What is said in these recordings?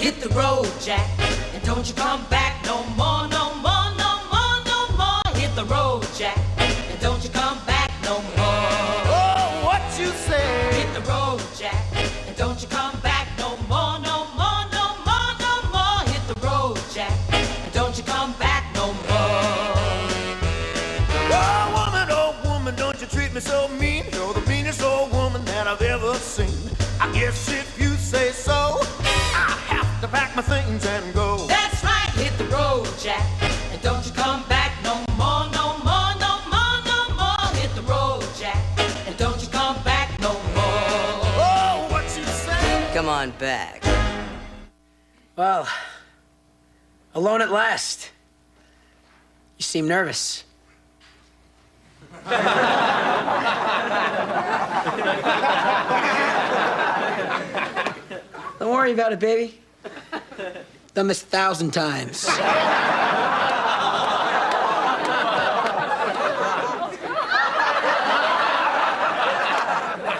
hit the road, Jack, and don't you come back no more, no more, no more, no more. Hit the road, Jack, and don't you come back no more. Oh, what you say? Hit the road, Jack, and don't you come back no more, no more, no more, no more. Hit the road, Jack, and don't you come back no more. Oh, woman, don't you treat me so mean. You're the meanest old woman that I've ever seen. I guess if you say so, I have to pack my things and go. That's right, hit the road, Jack, and don't you come back no more, no more, no more, no more. Hit the road, Jack, and don't you come back no more. Oh, what you say? Come on back. Well, alone at last. You seem nervous. Don't worry about it, baby. Done this 1,000 times.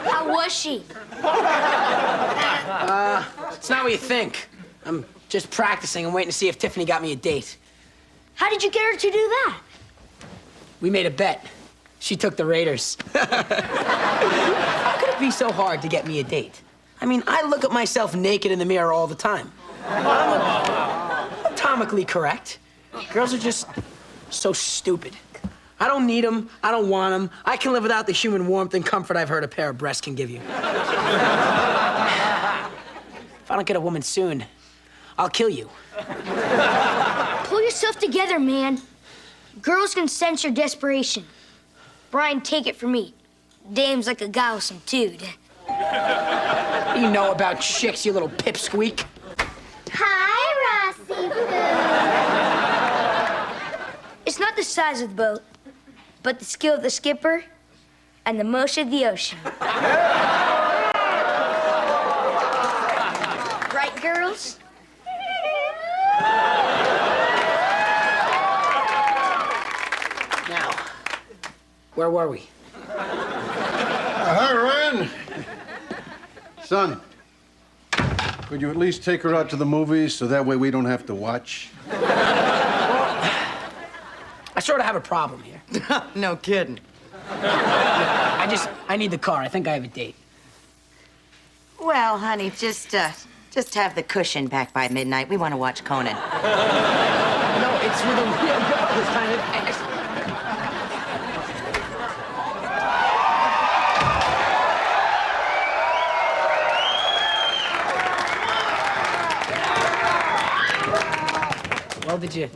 How was she? It's not what you think. I'm just practicing and waiting to see if Tiffany got me a date. How did you get her to do that? We made a bet. She took the Raiders. How could it be so hard to get me a date? I mean, I look at myself naked in the mirror all the time. I'm atomically correct. Girls are just so stupid. I don't need them. I don't want them. I can live without the human warmth and comfort I've heard a pair of breasts can give you. If I don't get a woman soon, I'll kill you. Pull yourself together, man. Girls can sense your desperation. Brian, take it from me. Dame's like a guy with some tood. What do you know about chicks, you little pipsqueak? Hi, Rossi. It's not the size of the boat, but the skill of the skipper and the motion of the ocean. Right, girls? Now, where were we? Hi, Ryan. Son, could you at least take her out to the movies so that way we don't have to watch? I sort of have a problem here. No kidding. I need the car. I think I have a date. Well, honey, just have the cushion back by midnight. We want to watch Conan. No, it's with a real girl this time. Well, did you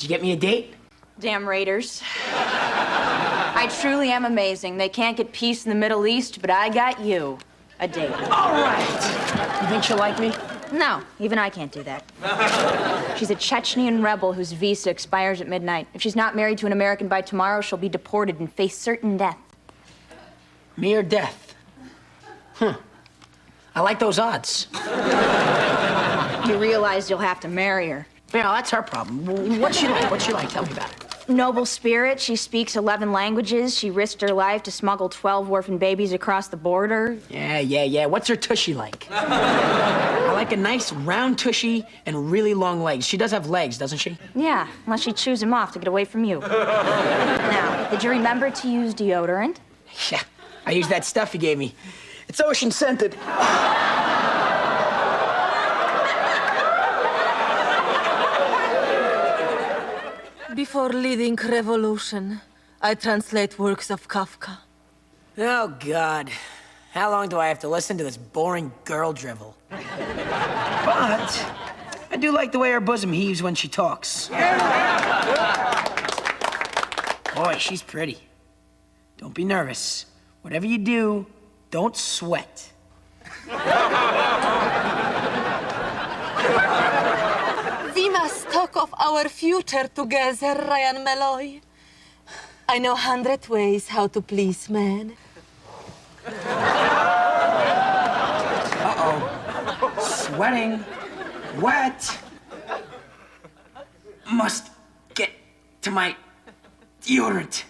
get me a date? Damn Raiders. I truly am amazing. They can't get peace in the Middle East, but I got you. A date. All right. You think she'll like me? No, even I can't do that. She's a Chechnyan rebel whose visa expires at midnight. If she's not married to an American by tomorrow, she'll be deported and face certain death. Me or death? I like those odds. You realize you'll have to marry her. Yeah, that's her problem. What's she like? What's she like? Tell me about it. Noble spirit. She speaks 11 languages. She risked her life to smuggle 12 orphan babies across the border. Yeah. What's her tushy like? I like a nice round tushy and really long legs. She does have legs, doesn't she? Yeah, unless she chews them off to get away from you. Now, did you remember to use deodorant? Yeah, I used that stuff you gave me. It's ocean scented. Before leading revolution, I translate works of Kafka. Oh, God. How long do I have to listen to this boring girl drivel? But I do like the way her bosom heaves when she talks. Boy, she's pretty. Don't be nervous. Whatever you do, don't sweat. We must talk of our future together, Ryan Malloy. I know 100 ways how to please men. Uh-oh. Sweating. Wet. Must get to my deodorant.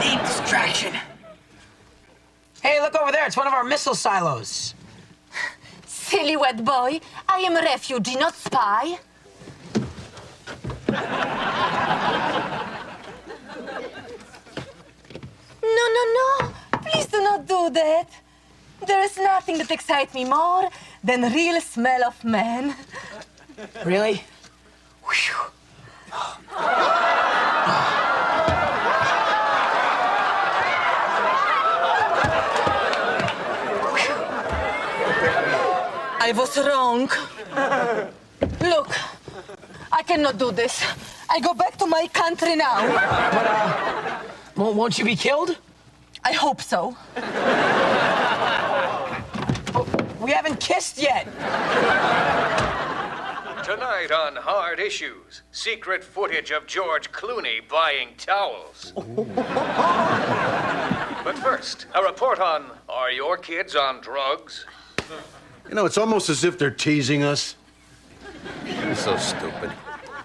Need distraction. Hey, look over there. It's one of our missile silos. silly wet boy. I am a refugee, not spy. No. Please do not do that. There is nothing that excites me more than the real smell of man. Really? I was wrong. Look, I cannot do this. I go back to my country now. But, won't you be killed? I hope so. We haven't kissed yet. Tonight on Hard Issues, secret footage of George Clooney buying towels. But first, a report on, are your kids on drugs? You know, it's almost as if they're teasing us. You're so stupid.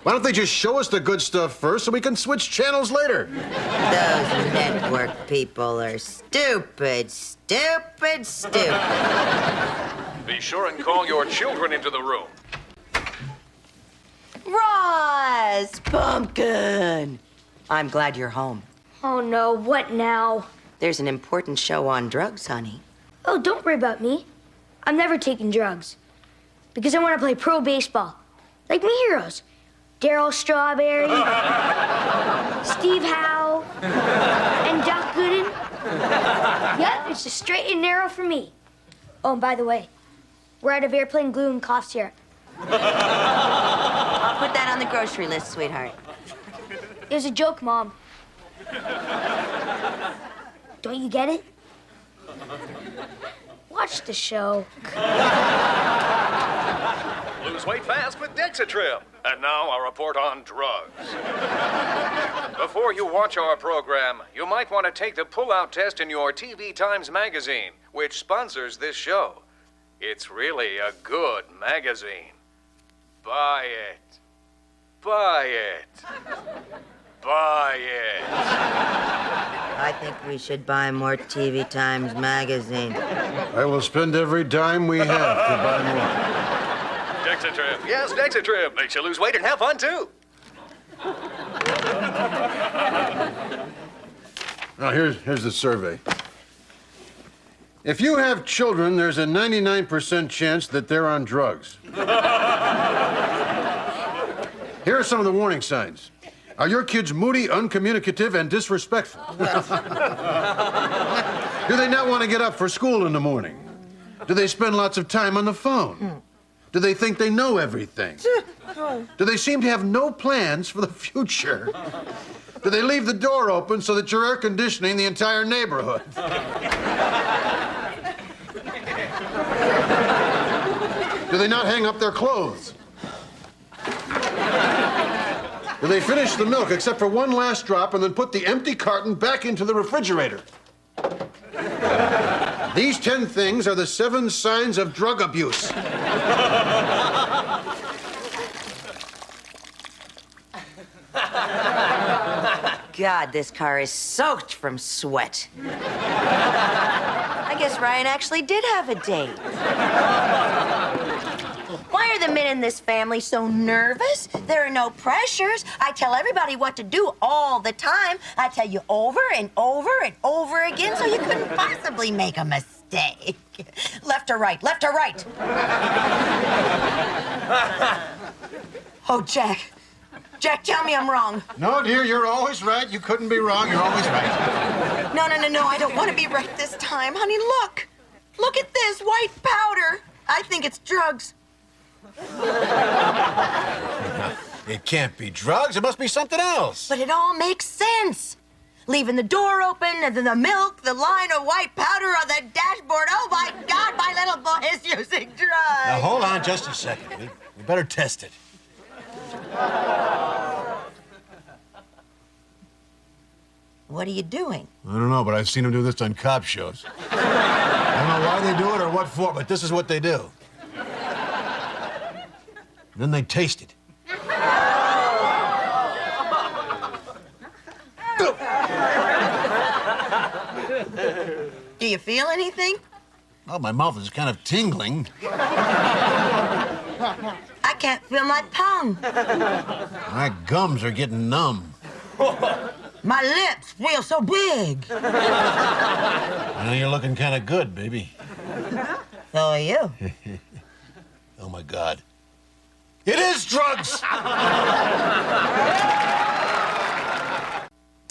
Why don't they just show us the good stuff first so we can switch channels later? Those network people are stupid. Be sure and call your children into the room. Ross! Pumpkin! I'm glad you're home. Oh no, what now? There's an important show on drugs, honey. Oh, don't worry about me. I'm never taking drugs. Because I want to play pro baseball. Like me heroes. Darryl Strawberry, Steve Howe, and Doc Gooden. Yep, it's a straight and narrow for me. Oh, and by the way, we're out of airplane glue and cough syrup. I'll put that on the grocery list, sweetheart. It was a joke, Mom. Don't you get it? Watch the show. Lose weight fast with Dexatrim. And now a report on drugs. Before you watch our program, you might want to take the pull-out test in your TV Times magazine, which sponsors this show. It's really a good magazine. Buy it. Buy it. Buy it. I think we should buy more TV Times magazine. I will spend every dime we have to buy more. Dexatrim. Yes, Dexatrim. Makes you lose weight and have fun, too. Now, here's the survey. If you have children, there's a 99% chance that they're on drugs. Here are some of the warning signs. Are your kids moody, uncommunicative, and disrespectful? Do they not want to get up for school in the morning? Do they spend lots of time on the phone? Do they think they know everything? Do they seem to have no plans for the future? Do they leave the door open so that you're air conditioning the entire neighborhood? Do they not hang up their clothes? Do they finish the milk except for one last drop and then put the empty carton back into the refrigerator? These 10 things are the 7 signs of drug abuse. God, this car is soaked from sweat. I guess Ryan actually did have a date. Why are the men in this family so nervous? There are no pressures. I tell everybody what to do all the time. I tell you over and over and over again, so you couldn't possibly make a mistake. Left or right, left or right. Oh, Jack. Jack, tell me I'm wrong. No, dear, you're always right. You couldn't be wrong. You're always right. No, I don't want to be right this time. Honey, look. Look at this white powder. I think it's drugs. It can't be drugs. It must be something else. But it all makes sense. Leaving the door open, and then the milk, the line of white powder on the dashboard. Oh, my God, my little boy is using drugs. Now, hold on just a second. We better test it. What are you doing? I don't know, but I've seen them do this on cop shows. I don't know why they do it or what for, but this is what they do. Then they taste it. Do you feel anything? Well, my mouth is kind of tingling. I can't feel my tongue. My gums are getting numb. My lips feel so big. Well, you're looking kind of good, baby. So are you. Oh, my God. It is drugs!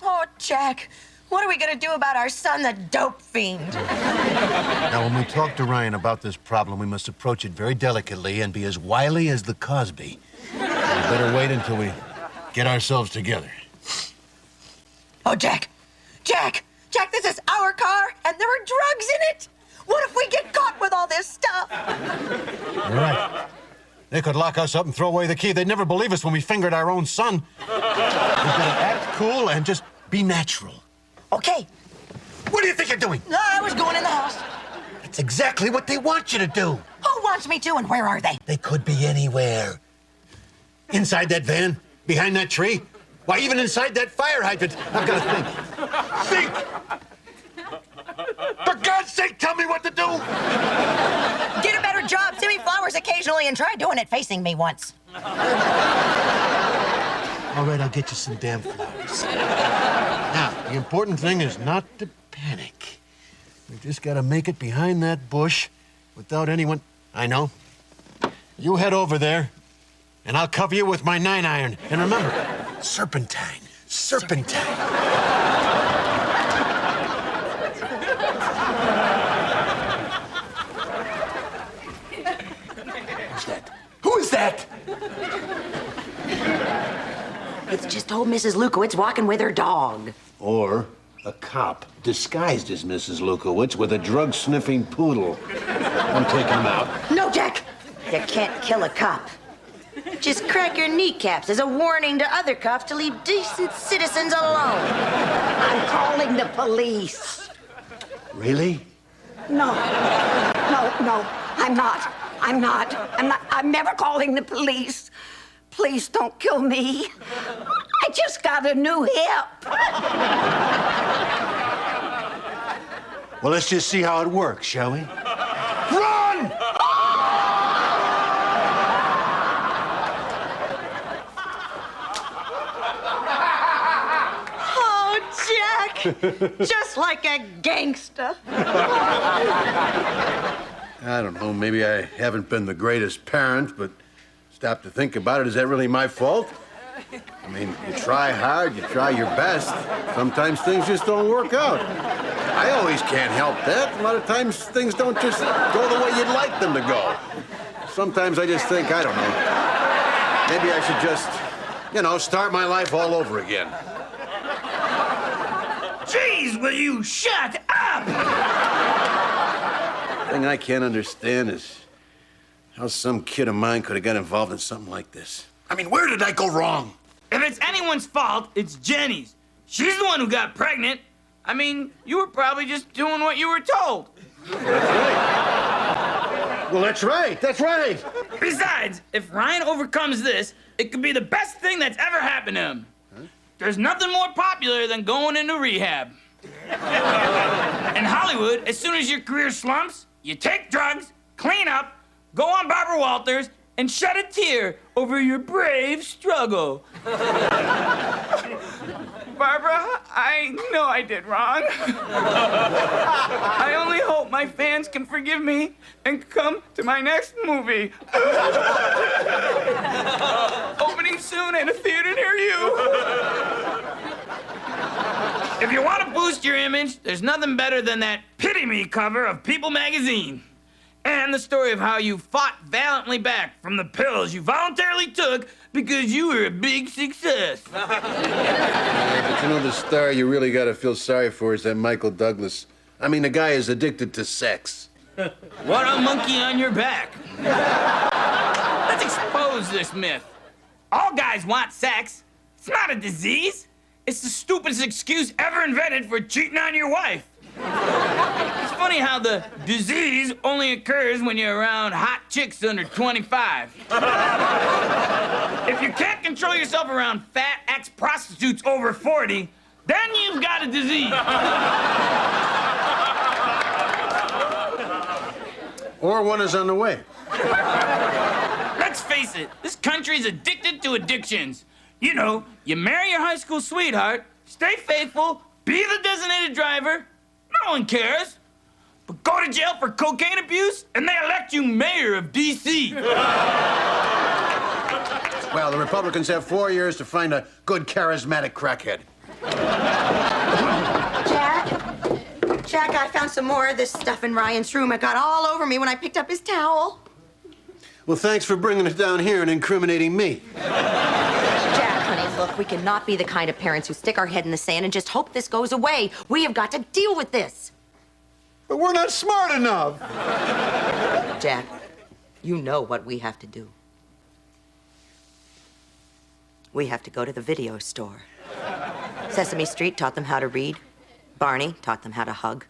Oh, Jack, what are we gonna do about our son, the dope fiend? Now, when we talk to Ryan about this problem, we must approach it very delicately and be as wily as the Cosby. We better wait until we get ourselves together. Oh, Jack, this is our car, and there are drugs in it. What if we get caught with all this stuff? You're right. They could lock us up and throw away the key. They'd never believe us when we fingered our own son. We've got to act cool and just be natural. Okay. What do you think you're doing? No, I was going in the house. That's exactly what they want you to do. Who wants me to, and where are they? They could be anywhere. Inside that van, behind that tree, why, even inside that fire hydrant. I've got to think. Think! For God's sake, tell me what to do! Get a better job, send me flowers occasionally, and try doing it facing me once. All right, I'll get you some damn flowers. Now, the important thing is not to panic. We've just got to make it behind that bush without anyone... I know. You head over there, and I'll cover you with my 9-iron. And remember, serpentine. Serpentine. Who is that? It's just old Mrs. Lukowitz walking with her dog. Or a cop disguised as Mrs. Lukowitz with a drug-sniffing poodle. I'm taking him out. No, Jack! You can't kill a cop. Just crack your kneecaps as a warning to other cops to leave decent citizens alone. I'm calling the police. Really? No, I'm not. I'm never calling the police. Please don't kill me. I just got a new hip. Well, let's just see how it works, shall we? Run! Oh, Jack! Just like a gangster. I don't know, maybe I haven't been the greatest parent, but stop to think about it, is that really my fault? I mean, you try hard, you try your best. Sometimes things just don't work out. I always can't help that. A lot of times things don't just go the way you'd like them to go. Sometimes I just think, I don't know, maybe I should just, start my life all over again. Jeez, will you shut up? The thing I can't understand is how some kid of mine could have got involved in something like this. I mean, where did I go wrong? If it's anyone's fault, it's Jenny's. She's the one who got pregnant. I mean, you were probably just doing what you were told. That's right. Well, that's right. That's right. Besides, if Ryan overcomes this, it could be the best thing that's ever happened to him. Huh? There's nothing more popular than going into rehab. In Hollywood, as soon as your career slumps, you take drugs, clean up, go on Barbara Walters, and shed a tear over your brave struggle. Barbara, I know I did wrong. I only hope my fans can forgive me and come to my next movie. Opening soon at a theater near you. If you want to boost your image, there's nothing better than that Pity Me cover of People magazine. And the story of how you fought valiantly back from the pills you voluntarily took because you were a big success. But the star you really got to feel sorry for is that Michael Douglas. I mean, the guy is addicted to sex. What a monkey on your back. Let's expose this myth. All guys want sex. It's not a disease. It's the stupidest excuse ever invented for cheating on your wife. It's funny how the disease only occurs when you're around hot chicks under 25. If you can't control yourself around fat ex-prostitutes over 40, then you've got a disease. Or one is on the way. Let's face it, this country's addicted to addictions. You know, you marry your high school sweetheart, stay faithful, be the designated driver, no one cares. But go to jail for cocaine abuse, and they elect you mayor of D.C. Well, the Republicans have 4 years to find a good, charismatic crackhead. Jack, I found some more of this stuff in Ryan's room. It got all over me when I picked up his towel. Well, thanks for bringing it down here and incriminating me. Jack, honey, look, we cannot be the kind of parents who stick our head in the sand and just hope this goes away. We have got to deal with this. But we're not smart enough. Jack, you know what we have to do. We have to go to the video store. Sesame Street taught them how to read. Barney taught them how to hug.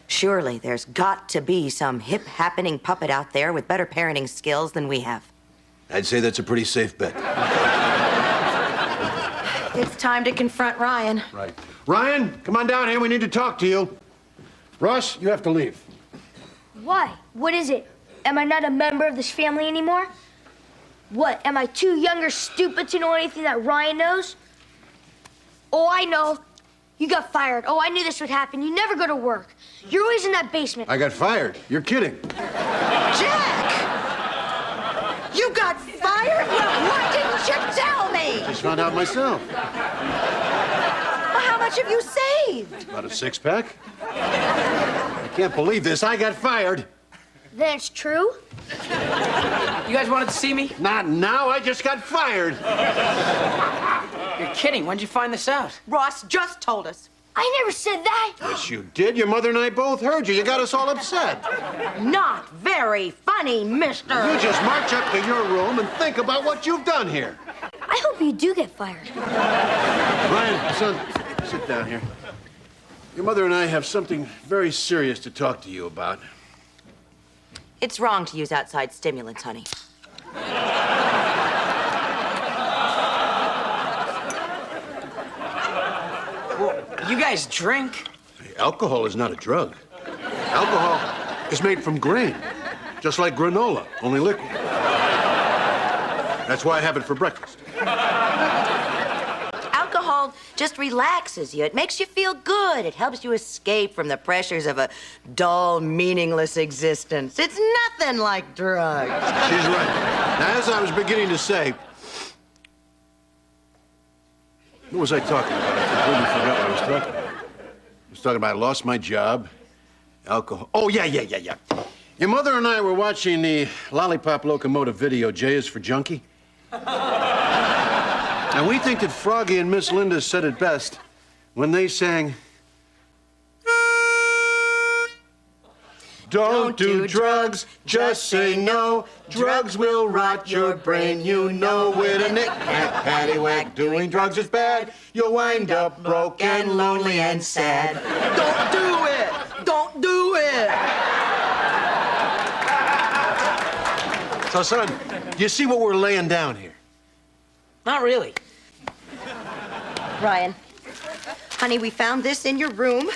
Surely there's got to be some hip happening puppet out there with better parenting skills than we have. I'd say that's a pretty safe bet. It's time to confront Ryan. Right. Ryan, come on down here. We need to talk to you. Ross, you have to leave. Why? What is it? Am I not a member of this family anymore? What, am I too young or stupid to know anything that Ryan knows? Oh, I know. You got fired. Oh, I knew this would happen. You never go to work. You're always in that basement. I got fired. You're kidding. Jack! You got fired? Well, why didn't you tell me? Just found out myself. Well, how much have you saved? About a six-pack. I can't believe this. I got fired. Then it's true? You guys wanted to see me? Not now. I just got fired. You're kidding. When'd you find this out? Ross just told us. I never said that. Yes, you did. Your mother and I both heard you. You got us all upset. Not very funny, mister. You just march up to your room and think about what you've done here. I hope you do get fired. Ryan, son, sit down here. Your mother and I have something very serious to talk to you about. It's wrong to use outside stimulants, honey. Well, you guys drink. Hey, alcohol is not a drug. Alcohol is made from grain, just like granola, only liquid. That's why I have it for breakfast. Alcohol just relaxes you. It makes you feel good. It helps you escape from the pressures of a dull, meaningless existence. It's nothing like drugs. She's right. Now, as I was beginning to say, what was I talking about? I completely forgot what I was talking about. I was talking about I lost my job, alcohol. Oh, yeah. Your mother and I were watching the Lollipop Locomotive video, J is for Junkie. And we think that Froggy and Miss Linda said it best when they sang, "Don't do drugs, just say no. Drugs will rot your brain, you know. With a knick-knack, paddywhack, doing drugs is bad. You'll wind up broke and lonely and sad. Don't do it! Don't do it! So, son, do you see what we're laying down here? Not really. Ryan, honey, we found this in your room,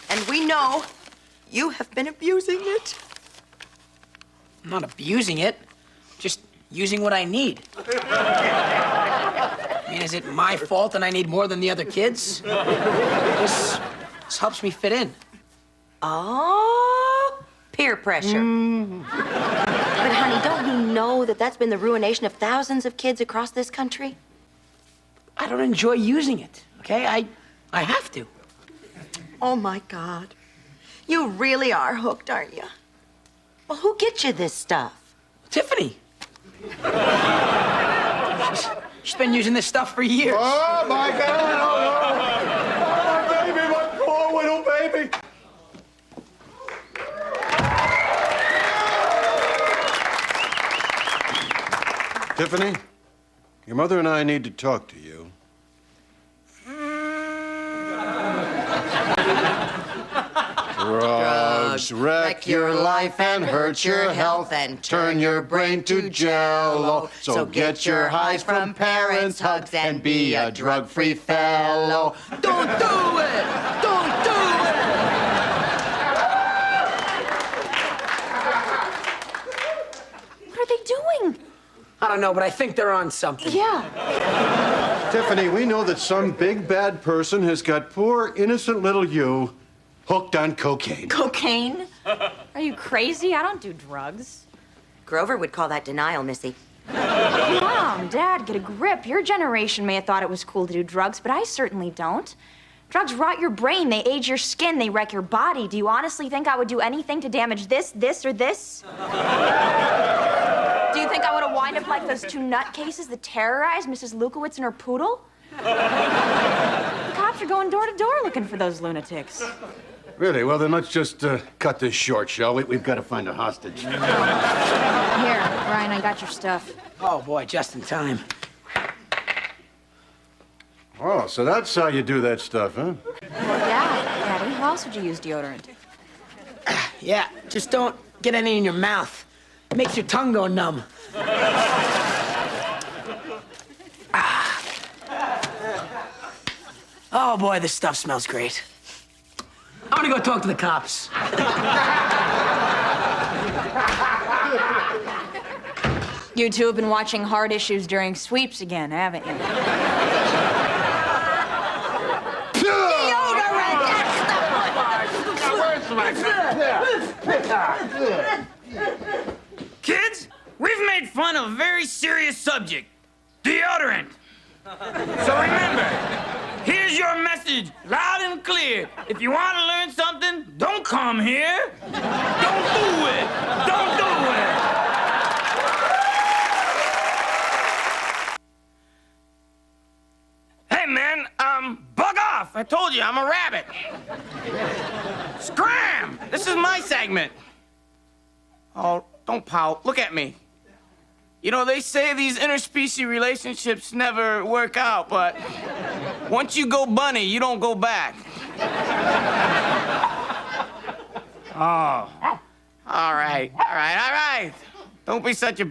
and we know you have been abusing it. I'm not abusing it. Just using what I need. I mean, is it my fault that I need more than the other kids? This helps me fit in. Oh, peer pressure. But, honey, don't you know that that's been the ruination of thousands of kids across this country? I don't enjoy using it, okay? I have to. Oh, my God. You really are hooked, aren't you? Well, who gets you this stuff? Tiffany. She's been using this stuff for years. Oh, my God! Oh, baby, my poor little baby! Tiffany, your mother and I need to talk to you. Drugs wreck your life and hurt your health and turn your brain to jello. So get your highs from parents' hugs and be a drug-free fellow. Don't do it! Don't do it! don't know, but I think they're on something. Yeah. Tiffany, we know that some big bad person has got poor, innocent little you hooked on cocaine. Cocaine? Are you crazy? I don't do drugs. Grover would call that denial, Missy. Mom, Dad, get a grip. Your generation may have thought it was cool to do drugs, but I certainly don't. Drugs rot your brain, they age your skin, they wreck your body. Do you honestly think I would do anything to damage this, or this? Do you think I would have wind up like those two nutcases that terrorized Mrs. Lukowitz and her poodle? The cops are going door to door looking for those lunatics. Really? Well, then let's just cut this short, shall we? We've got to find a hostage. Here, Ryan, I got your stuff. Oh, boy, just in time. Oh, so that's how you do that stuff, huh? Well, yeah, Daddy. How else would you use deodorant? Yeah, just don't get any in your mouth. It makes your tongue go numb. Oh, boy, this stuff smells great. I'm gonna go talk to the cops. You two have been watching hard issues during sweeps again, haven't you? Kids, we've made fun of a very serious subject, deodorant. So remember, here's your message, loud and clear. If you want to learn something, don't come here. Don't do it. Don't do it. Hey, man, bug off. I told you, I'm a rabbit. Scram! This is my segment. Oh, don't pout. Look at me. You know, they say these interspecies relationships never work out, but once you go bunny, you don't go back. Oh. All right. Don't be such a